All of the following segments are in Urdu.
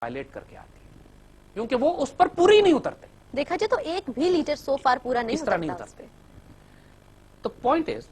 وائلیٹ کر کے آتی ہے کیونکہ وہ اس پر پوری نہیں اترتے. دیکھا جائے تو ایک بھی لیڈر سو فار پورا اس طرح نہیں اترتا اس اترتے. پہ. تو پوائنٹ از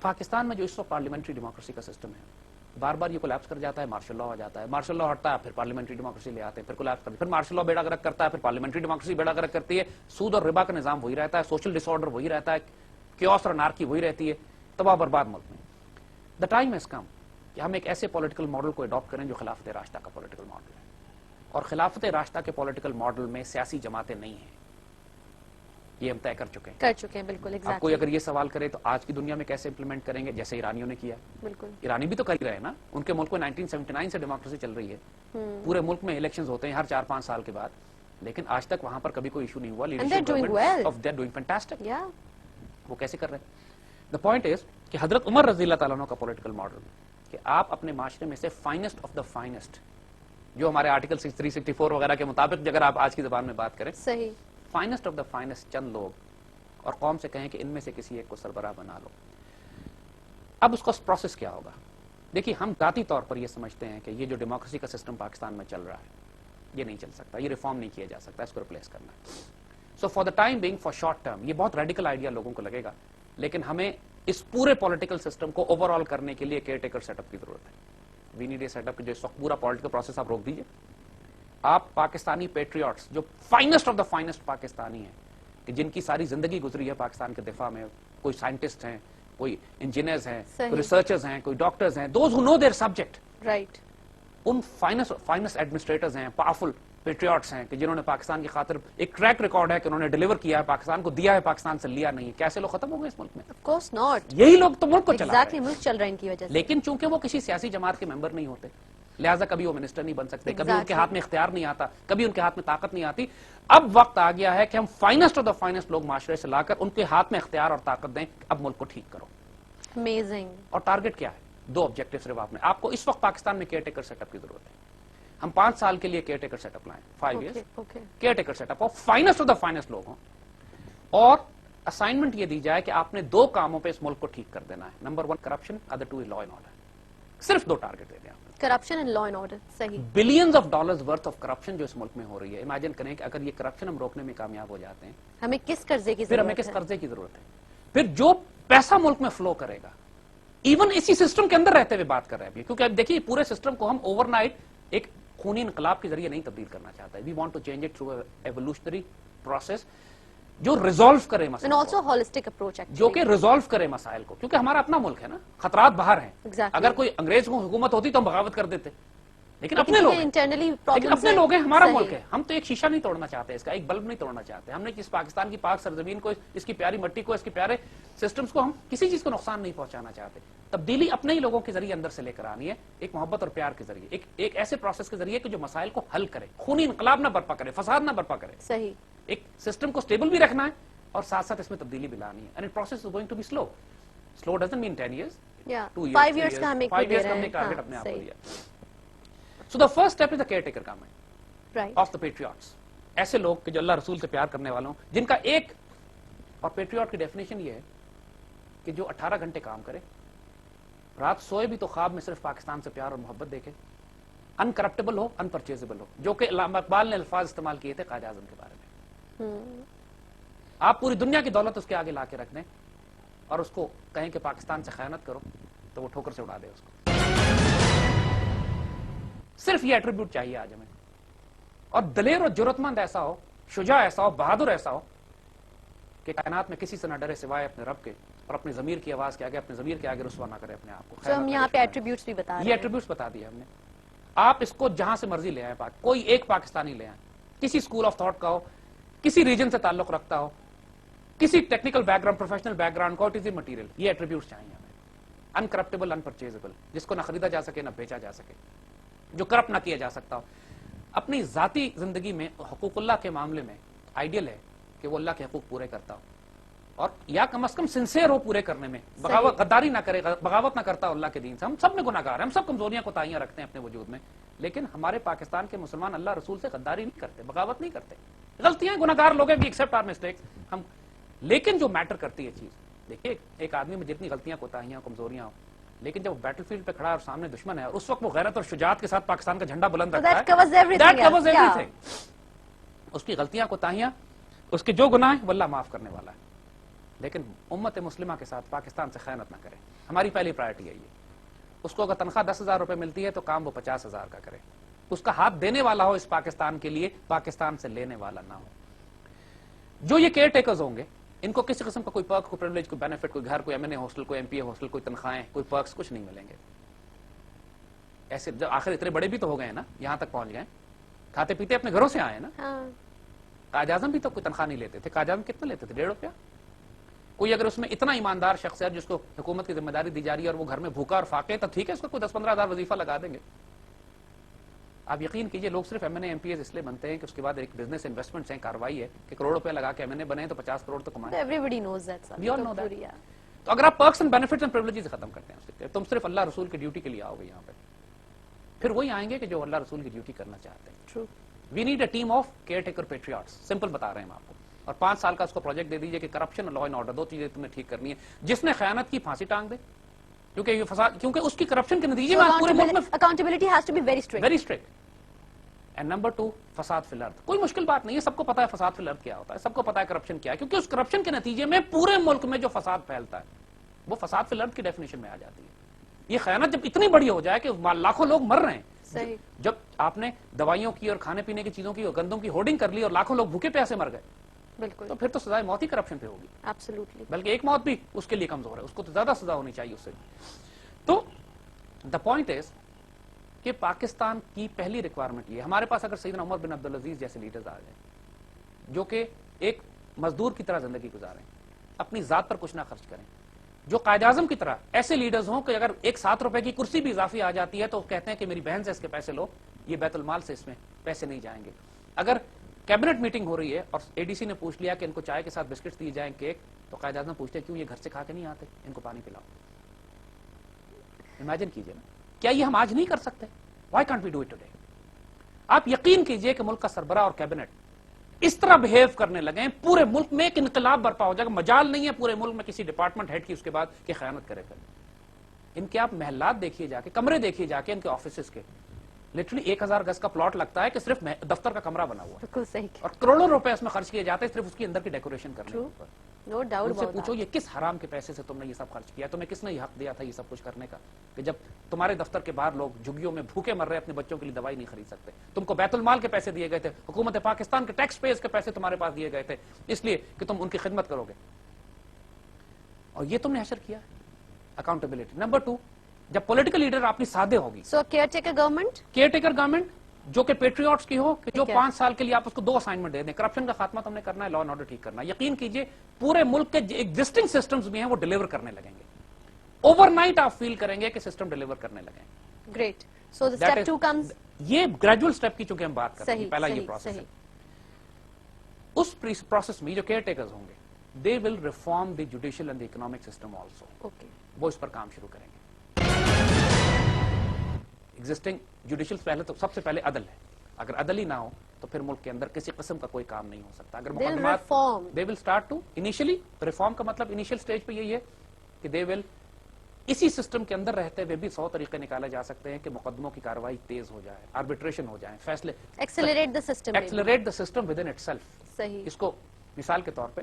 پاکستان میں جو اس وقت پارلیمنٹری ڈیموکریسی کا سسٹم ہے بار بار یہ کولیپس کر جاتا ہے, مارشل لا آ جاتا ہے, مارشل لا ہٹتا ہے, پھر پارلیمنٹری ڈیموکریسی لے آتے ہیں, پھر کولیپس کرتے ہیں, پھر مارشل لا بیڑا گرک کرتا ہے, پھر پارلیمنٹری ڈیموکریسی بیڑا گرک کرتی ہے, سود اور ربا کا نظام وہی رہتا ہے, سوشل ڈس آرڈر وہی رہتا ہے, کیوس اور انارکی وہی رہتی ہے, تباہ برباد ملک میں. دا ٹائم ہیز کم کہ ہم ایک ایسے پولیٹیکل ماڈل کو اڈاپٹ کریں جو خلافت راشدہ کا پولیٹیکل ماڈل ہے, اور خلافت راشدہ کے پولیٹیکل ماڈل میں سیاسی جماعتیں نہیں ہیں, یہ ہم طے کر چکے ہیں. بالکل. اب کوئی اگر یہ سوال کرے تو آج کی دنیا میں کیسے امپلیمنٹ کریں گے, جیسے ایرانیوں نے کیا. بالکل ایرانی بھی تو کر ہی رہے نا, ان کے ملک میں 1979 سے ڈیموکریسی چل رہی ہے, پورے ملک میں الیکشنز ہوتے ہیں ہر 4-5 سال کے بعد, لیکن آج تک وہاں پر کبھی کوئی ایشو نہیں ہوا. وہ کیسے کر رہے ہیں؟ دا پوائنٹ از کہ حضرت عمر رضی اللہ تعالیٰ عنہ کا پولیٹیکل ماڈل کہ آپ اپنے معاشرے میں سے فائنسٹ آف دا فائنسٹ, جو ہمارے آرٹیکل 364 وغیرہ کے مطابق اگر آپ آج کی زبان میں بات کریں, صحیح, فائنسٹ آف دا فائنسٹ چند لوگ, اور قوم سے کہیں کہ ان میں سے کسی ایک کو سربراہ بنا لو. اب اس کا پروسیس کیا ہوگا؟ دیکھیے, ہم ذاتی طور پر یہ سمجھتے ہیں کہ یہ جو ڈیموکریسی کا سسٹم پاکستان میں چل رہا ہے یہ نہیں چل سکتا, یہ ریفارم نہیں کیا جا سکتا, اس کو ریپلیس کرنا ہے. So for the time being, for short term, یہ بہت ریڈیکل آئیڈیا لوگوں کو لگے گا, لیکن ہمیں اس پورے پولیٹیکل سسٹم کو اوور آل کرنے کے لیے کیئر ٹیکر سیٹ اپ کی ضرورت ہے. وی نیڈ اے سیٹ اپ جو اس وقت پورا پولیٹیکل پروسیس آپ روک دیجیے. آپ پاکستانی پیٹریوٹس جو finest of the finest Pakistani ہیں, کہ جن کی ساری زندگی گزری ہے پاکستان کے دفاع میں, کوئی سائنٹسٹ ہیں, کوئی انجینئرز ہیں, کوئی ریسرچرز ہیں, کوئی ڈاکٹرز ہیں, those who know their subject, right, ان فائنسٹ ایڈمنسٹریٹرز ہیں, پاورفل پیٹریوٹس ہیں, کہ جنہوں نے پاکستان کی خاطر ایک ٹریک ریکارڈ ہے کہ انہوں نے ڈیلیور کیا ہے, پاکستان کو دیا ہے, پاکستان سے لیا نہیں ہے. کیسے لوگ ختم ہو گئے اس ملک میں؟ Of course not. یہی لوگ تو ملک کو چلا رہے ہیں. ملک چل رہا ہے ان کی وجہ سے. لیکن چونکہ وہ کسی سیاسی جماعت کے ممبر نہیں ہوتے, لہٰذا کبھی وہ منسٹر نہیں بن سکتے, کبھی ان کے ہاتھ میں اختیار نہیں آتا, کبھی ان کے ہاتھ میں طاقت نہیں آتی. اب وقت آ گیا ہے کہ ہم فائنسٹ آف دا فائنسٹ لوگ معاشرے سے لا کر ان کے ہاتھ میں اختیار اور طاقت دیں, اب ملک کو ٹھیک کرو. Amazing. اور ٹارگٹ کیا ہے؟ 2 آبجیکٹو صرف آپ کو اس وقت پاکستان میں کیئر ٹیکر سیٹ اپ کی ضرورت ہے. ہم 5 سال کے لیے کیئر ٹیکر سیٹ اپ لائیں, 5 years caretaker set up ہو, فائنسٹ آف دا فائنسٹ لوگ ہوں, اور اسائنمنٹ یہ دی جائے کہ آپ نے 2 کاموں پہ اس ملک کو ٹھیک کر دینا ہے. نمبر 1 کرپشن, ادر 2 لا اینڈ آرڈر. صرف 2 ٹارگٹ دے دیں آپ. Corruption and law and order. صحیح. Billions of dollars worth of corruption جو اس ملک میں ہو رہی ہے, امیجن کریں کہ اگر یہ کرپشن ہم روکنے میں کامیاب ہو جاتے ہیں, ہمیں کس قرضے کی پھر ضرورت ہمیں ہے؟ کس قرضے کی ضرورت ہے؟ پھر جو پیسہ ملک میں فلو کرے گا, ایون اسی سسٹم کے اندر رہتے ہوئے بات کر رہے ہیں, کیونکہ اب دیکھیے پورے سسٹم کو ہم اوور نائٹ ایک خونی انقلاب کے ذریعے نہیں تبدیل کرنا چاہتے. We want to change it through evolutionary process جو ریزالو کرے مسائل, جو کہ ریزالو کرے مسائل کو, کیونکہ ہمارا اپنا ملک ہے نا, خطرات باہر ہیں. اگر کوئی انگریز کو حکومت ہوتی تو ہم بغاوت کر دیتے, لیکن اپنے لوگ ہیں, اپنے لوگ ہیں, ہمارا ملک ہے. ہم تو ایک شیشہ نہیں توڑنا چاہتے, اس کا ایک بلب نہیں توڑنا چاہتے. ہم نے اس پاکستان کی پاک سرزمین کو, اس کی پیاری مٹی کو, اس کے پیارے سسٹمز کو, ہم کسی چیز کو نقصان نہیں پہنچانا چاہتے. تبدیلی اپنے ہی لوگوں کے ذریعے اندر سے لے کر آنی ہے, ایک محبت اور پیار کے ذریعے, ایک ایسے پروسیس کے ذریعے کہ جو مسائل کو حل کرے, خونی انقلاب نہ برپا کرے, فساد نہ برپا کرے. صحیح. ایک سسٹم کو سٹیبل بھی رکھنا ہے اور ساتھ ساتھ اس میں تبدیلی بھی لانی ہے. And process is going to be slow. Slow doesn't mean 10 years, 2 years, 5 years کا ہم نے ٹارگٹ اپنے آپ کو دیا. So the first step is the caretaker government of the patriots. ایسے لوگ کہ جو اللہ رسول سے پیار کرنے والوں, جن کا ایک, اور پیٹریوٹ کی ڈیفینیشن یہ ہے کہ جو 18 گھنٹے کام کرے, رات سوئے بھی تو خواب میں صرف پاکستان سے پیار اور محبت دیکھے, انکرپٹیبل ہو, انپرچیزبل ہو, جو کہ علامہ اقبال نے الفاظ استعمال کیے تھے قائد اعظم کے بارے میں. آپ پوری دنیا کی دولت اس کے آگے لا کے رکھ دیں اور اس کو کہیں کہ پاکستان سے خیانت کرو, تو وہ ٹھوکر سے اڑا دے اس کو. صرف یہ ایٹریبیوٹ چاہیے آج ہمیں, اور دلیر اور جرت مند ایسا ہو, شجاع ایسا ہو, بہادر ایسا ہو کہ کائنات میں کسی سے نہ ڈرے سوائے اپنے رب کے, اور اپنے ضمیر کی آواز کے آگے, اپنے ضمیر کے آگے رسوا نہ کرے اپنے آپ کو. ہم یہاں پہ ایٹریبیوٹس بھی بتا رہے ہیں, یہ ایٹریبیوٹس بتا دیا ہم نے. آپ اس کو جہاں سے مرضی لے آئیں, کوئی ایک پاکستانی لے آئیں, کسی اسکول آف تھاٹ کا ہو, کسی ریجن سے تعلق رکھتا ہو, کسی technical back ground, professional back ground, it is material. یہ ایٹریبیوٹس چاہیے ہمیں. انکرپٹیبل, انپرچیزبل, جس کو نہ خریدا جا سکے نہ بیچا جا سکے, جو کرپٹ نہ کیا جا سکتا ہو. اپنی ذاتی زندگی میں حقوق اللہ کے معاملے میں آئیڈیل ہے کہ وہ اللہ کے حقوق پورے کرتا ہو, اور یا کم از کم سنسیئر ہو پورے کرنے میں, بغاوت, غداری نہ کرے, بغاوت نہ کرتا اللہ کے دین سے. ہم سب میں گناہ گار ہیں, ہم سب کمزوریاں کوتاہیاں رکھتے ہیں اپنے وجود میں, لیکن ہمارے پاکستان کے مسلمان اللہ رسول سے غداری نہیں کرتے, بغاوت نہیں کرتے. غلطیاں, گناہ گار لوگ ہیں, وی ایکسپٹ آور مسٹیکس لیکن جو میٹر کرتی ہے چیز, دیکھیے ایک آدمی میں جتنی غلطیاں کوتاہیاں کمزوریاں ہوں, لیکن جب وہ بیٹل فیلڈ پہ کھڑا ہے اور سامنے دشمن ہے اور اس وقت وہ غیرت اور شجاعت کے ساتھ پاکستان کا جھنڈا بلند رکھتا that ہے, covers everything that covers else, yeah. everything. اس کی غلطیاں کوتاہیاں, اس کے جو گناہ ہیں وہ اللہ معاف کرنے والا ہے. لیکن امت مسلمہ کے ساتھ پاکستان سے خیانت نہ کرے. ہماری پہلی پرائرٹی ہے یہ. اس کو اگر تنخواہ 10,000 روپے ملتی ہے تو کام وہ 50,000 کا کرے. اس کا ہاتھ دینے والا ہو اس پاکستان کے لیے, پاکستان سے لینے والا نہ ہو. جو یہ کیئر ٹیکرز ہوں گے, ان کو کسی قسم کا کوئی پرک, کوئی پریولیج, کوئی بینیفٹ, کوئی گھر, کوئی MNA ہاسٹل, کوئی MPA ہاسٹل, کوئی تنخواہیں, کوئی پرکس, کچھ نہیں ملیں گے. ایسے جب آخر اتنے بڑے بھی تو ہو گئے نا, یہاں تک پہنچ گئے, کھاتے پیتے اپنے گھروں سے آئے نا. قائد اعظم بھی تو کوئی تنخواہ نہیں لیتے تھے. قائد اعظم کتنا لیتے تھے؟ 1.5 روپیہ. کوئی اگر اس میں اتنا ایماندار شخص ہے جس کو حکومت کی ذمہ داری دی جا رہی ہے اور وہ گھر میں بھوکا اور فاقے, تو ٹھیک ہے, اس کو کوئی 10-15 ہزار وظیفہ لگا دیں گے. آپ یقین کیجئے, لوگ صرف MNA MPAs اس لیے بنتے ہیں کہ اس کے بعد ایک بزنس انویسٹمنٹس ہیں, کاروائی ہے کہ کروڑ روپے لگا کے MNA بنے تو 50 کروڑ تو کمائیں. Everybody knows that, sir. We all know that. تو اگر آپ perks and benefits and privileges ختم کرتے ہیں, تم صرف اللہ رسول کی ڈیوٹی کے لیے آؤ گے یہاں پہ, پھر وہی آئیں گے کہ جو اللہ رسول کی ڈیوٹی کرنا چاہتے ہیں. True. We need a team of caretaker patriots. Simple بتا رہے ہیں ہم آپ کو, اور 5 سال کا اس کو پروجیکٹ دے دیجئے کہ کرپشن اور لا اینڈ آرڈر, 2 چیزیں تم نے ٹھیک کرنی ہے. جس نے خیانت کی پھانسی ٹانگ دے, کیونکہ یہ فساد, کیونکہ اس کی کرپشن کے نتیجے میں پورے ملک میں Accountability has to be very strict. Very strict. And number 2, فساد فی الارض. کوئی مشکل بات نہیں ہے, سب کو پتا ہے فساد فی الارض کیا ہوتا ہے, سب کو پتا ہے کرپشن کیا ہے, کیونکہ اس کرپشن کے نتیجے میں پورے ملک میں جو فساد پھیلتا ہے وہ فساد فی الارض کی ڈیفینیشن میں آ جاتی ہے. یہ خیانت جب اتنی بڑی ہو جائے کہ لاکھوں لوگ مر رہے ہیں, صحیح. جب آپ نے دوائیوں کی اور کھانے پینے کی چیزوں کی اور گندوں کی ہورڈنگ کر لی اور لاکھوں لوگ بھوکے پیاسے مر گئے, بالکل. تو پھر تو سزائے موت ہی کرپشن پہ ہوگی. Absolutely. بلکہ ایک موت بھی اس کے لیے کمزور ہے, اس کو تو زیادہ سزا ہونی چاہیے اس سے. تو دا پوائنٹ از کہ پاکستان کی پہلی ریکوائرمنٹ یہ, ہمارے پاس اگر سیدنا عمر بن عبدالعزیز جیسے لیڈرز آ جائیں جو کہ ایک مزدور کی طرح زندگی گزاریں, اپنی ذات پر کچھ نہ خرچ کریں, جو قائد اعظم کی طرح ایسے لیڈرز ہوں کہ اگر ایک 7 روپے کی کرسی بھی اضافی آ جاتی ہے تو کہتے ہیں کہ میری بہن سے اس کے پیسے لو, یہ بیت المال سے اس میں پیسے نہیں جائیں گے. اگر کیبنٹ میٹنگ ہو رہی ہے اور ADC نے پوچھ لیا کہ ان کو چائے کے ساتھ بسکٹس دیے جائیں, کیک, تو قائد اعظم پوچھتے ہیں کیوں یہ گھر سے کھا کے نہیں آتے, ان کو پانی پلاؤ. امیجن کیجئے نا, کیا یہ ہم آج نہیں کر سکتے؟ Why can't we do it today? آپ یقین کیجئے کہ ملک کا سربراہ اور کیبنٹ اس طرح بہیو کرنے لگے, پورے ملک میں ایک انقلاب برپا ہو جائے گا. مجال نہیں ہے پورے ملک میں کسی ڈپارٹمنٹ ہیڈ کی اس کے بعد کہ خیانت کرے. ان کے آپ محلات دیکھیے جا کے, کمرے دیکھیے جا کے ان کے آفیسز کے, لٹرلی 1000 گز کا پلاٹ لگتا ہے کہ صرف دفتر کا کمرہ بنا ہوا, بالکل صحیح. اور کروڑوں روپے اس میں خرچ کیے جاتے ہیں صرف اس کی اندر کی ڈیکوریشن کرنے کے اوپر. No doubt ان سے about پوچھو that. یہ کس حرام کے پیسے سے تم نے یہ سب خرچ کیا, تمہیں کس نے یہ حق دیا تھا یہ سب کچھ کرنے کا, کہ جب تمہارے دفتر کے باہر لوگ جھگیوں میں بھوکے مر رہے, اپنے بچوں کے لیے دوائی نہیں خرید سکتے, تم کو بیت المال کے پیسے دیے گئے تھے, حکومت پاکستان کے ٹیکس پیز کے پیسے تمہارے پاس دیے گئے تھے اس لیے کہ تم ان کی خدمت کرو گے, اور یہ تم نے حشر کیا. اکاؤنٹیبلٹی. نمبر 2, جب پولیٹیکل لیڈر اپنی سادے ہوگی, So caretaker government. Care taker government جو کہ پیٹریوٹس کی ہو, کہ جو 5 سال کے لیے آپ اس کو 2 اسائنمنٹ دے دیں. کرپشن کا خاتمہ تم نے کرنا ہے, لا اینڈ آرڈر ٹھیک کرنا ہے. یقین کیجئے پورے ملک کے ایگزسٹنگ سسٹمز بھی ہیں وہ ڈیلیور کرنے لگیں گے. اوور نائٹ آپ فیل کریں گے کہ سسٹم ڈیلیور کرنے لگیں. Great. So the step 2 comes. یہ گریجول سٹیپ کی چونکہ ہم بات کرتے ہیں, صحیح, پہلا یہ صحیح, پروسیس ہے. صحیح. اس پروسیس میں جو کیئر ٹیکرز ہوں گے, they will reform the judicial and the economic system also. Okay. وہ اس پر کام شروع کریں گے. ایگزسٹنگ جوڈیشل پہلے تو سب سے پہلے عدل ہے, اگر عدل ہی نہ ہو تو پھر ملک کے اندر کسی قسم کا کوئی کام نہیں ہو سکتا. اگر They'll مقدمات, reform. they will start to initially reform کا مطلب انیشل سٹیج پہ یہی ہے کہ they will اسی سسٹم کے اندر رہتے ہوئے بھی 100 طریقے نکالے جا سکتے ہیں کہ مقدموں کی کاروائی تیز ہو جائے, آربیٹریشن ہو جائے, فیصلے Accelerate the system. maybe. Accelerate the system with in it self. صحیح. اس کو مثال کے طور پہ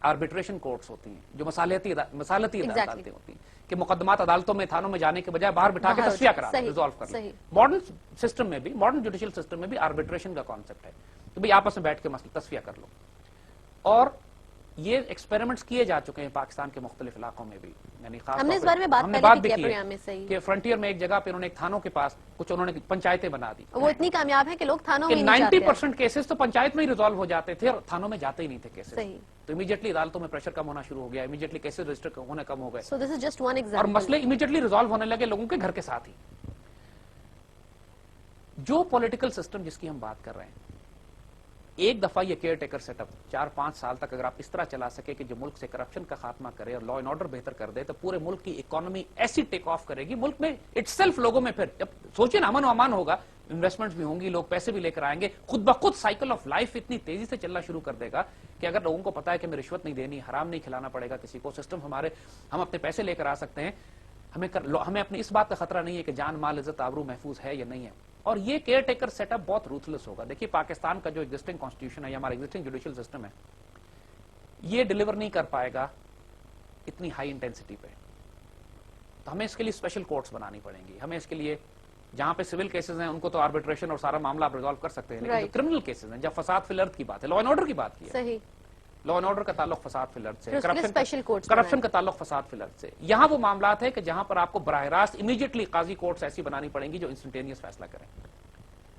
آربیٹریشن کورٹس ہوتی ہیں جو مسالتی عدالتیں ہوتی ہیں کہ مقدمات عدالتوں میں, تھانوں میں جانے کے بجائے باہر بٹھا کے تصفیہ کرا, ریزالو کرنا. ماڈرن سسٹم میں بھی, ماڈرن جوڈیشل سسٹم میں بھی آربیٹریشن کا کانسیپٹ ہے کہ بھئی آپس میں بیٹھ کے مسئلہ تصفیہ کر لو. اور یہ ایکسپیریمنٹس کیے جا چکے ہیں پاکستان کے مختلف علاقوں میں بھی. یعنی ہم نے اس بارے میں بات بھی کی ہے کہ فرنٹیئر میں ایک جگہ پہ انہوں نے ایک تھانوں کے پاس کچھ انہوں نے پنچایتیں بنا دی. وہ اتنی کامیاب ہے کہ لوگ تھانوں کہ میں نہیں جاتے. 90% کیسز تو پنچایت میں ہی ریزالو ہو جاتے تھے اور تھانوں میں جاتے ہی نہیں تھے کیسز. صحیح. تو امیڈیٹلی عدالتوں میں پریشر کم ہونا شروع ہو گیا, امیڈیٹلی کیسز رجسٹر ہونے کم ہو گئے, So this is just one اور example. مسئلے امیڈیٹلی ریزالو ہونے لگے لوگوں کے گھر کے ساتھ ہی. جو پولیٹیکل سسٹم جس کی ہم بات کر رہے ہیں, ایک دفعہ یہ کیئر ٹیکر سیٹ اپ 4-5 سال تک اگر آپ اس طرح چلا سکے کہ جو ملک سے کرپشن کا خاتمہ کرے اور لا اینڈ آرڈر بہتر کر دے, تو پورے ملک کی اکانومی ایسی ٹیک آف کرے گی. ملک میں اٹ سیلف لوگوں میں پھر جب سوچیں امن و امان ہوگا, انویسٹمنٹس بھی ہوں گی, لوگ پیسے بھی لے کر آئیں گے, خود بخود سائیکل آف لائف اتنی تیزی سے چلنا شروع کر دے گا کہ اگر لوگوں کو پتا ہے کہ ہمیں رشوت نہیں دینی, حرام نہیں کھلانا پڑے گا کسی کو, سسٹم ہم اپنے پیسے لے کر آ سکتے ہیں, ہمیں اپنی اس بات کا خطرہ نہیں ہے کہ جان مال عزت آبرو محفوظ ہے یا نہیں ہے. اور یہ کیئر ٹیکر سیٹ اپ بہت روتھلیس ہوگا. دیکھیے پاکستان کا جو ایگزسٹنگ کانسٹیٹیوشن ہے یا ہمارا ایگزسٹنگ جوڈیشل سسٹم ہے, یہ ڈیلیور نہیں کر پائے گا اتنی ہائی انٹینسٹی پہ. تو ہمیں اس کے لیے اسپیشل کورٹس بنانی پڑیں گی. ہمیں اس کے لیے جہاں پہ سول کیسز ہیں ان کو تو آربیٹریشن اور سارا معاملہ آپ ریزالو کر سکتے ہیں, لیکن جو کرمنل کیسز ہیں, جب فساد فی الارض کی بات ہے, لا اینڈ آرڈر کی بات کی ہے, صحیح, لا اینڈ آرڈر کا تعلق فساد فی الارض سے, اسپیشل کورٹس کرپشن کا تعلق فساد فی الارض سے, یہاں وہ معاملات ہے کہ جہاں پر آپ کو براہ راست امیڈیٹلی قاضی کورٹس ایسی بنانی پڑیں گی جو انسٹنٹینیس فیصلہ کریں,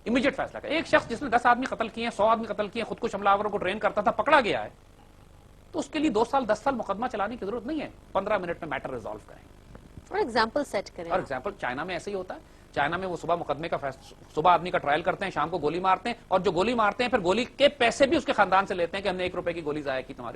امیڈیٹ فیصلہ کریں. ایک شخص جس نے 10 آدمی قتل کیے ہیں, 100 آدمی قتل کیے, خود کش حملہ آوروں کو ٹرین کرتا تھا, پکڑا گیا ہے, تو اس کے لیے 2 سال 10 سال مقدمہ چلانے کی ضرورت نہیں ہے, 15 منٹ میں میٹر ریزالو کریں. اور ایگزامپل سیٹ کریں. اور ایگزامپل چائنا میں ایسے ہی ہوتا ہے. چائنا میں وہ صبح مقدمے کا صبح آدمی کا ٹرائل کرتے ہیں, شام کو گولی مارتے ہیں, اور جو گولی مارتے ہیں پھر گولی کے پیسے بھی اس کے خاندان سے لیتے ہیں کہ ہم نے 1 روپے کی گولی ضائع کی تمہاری.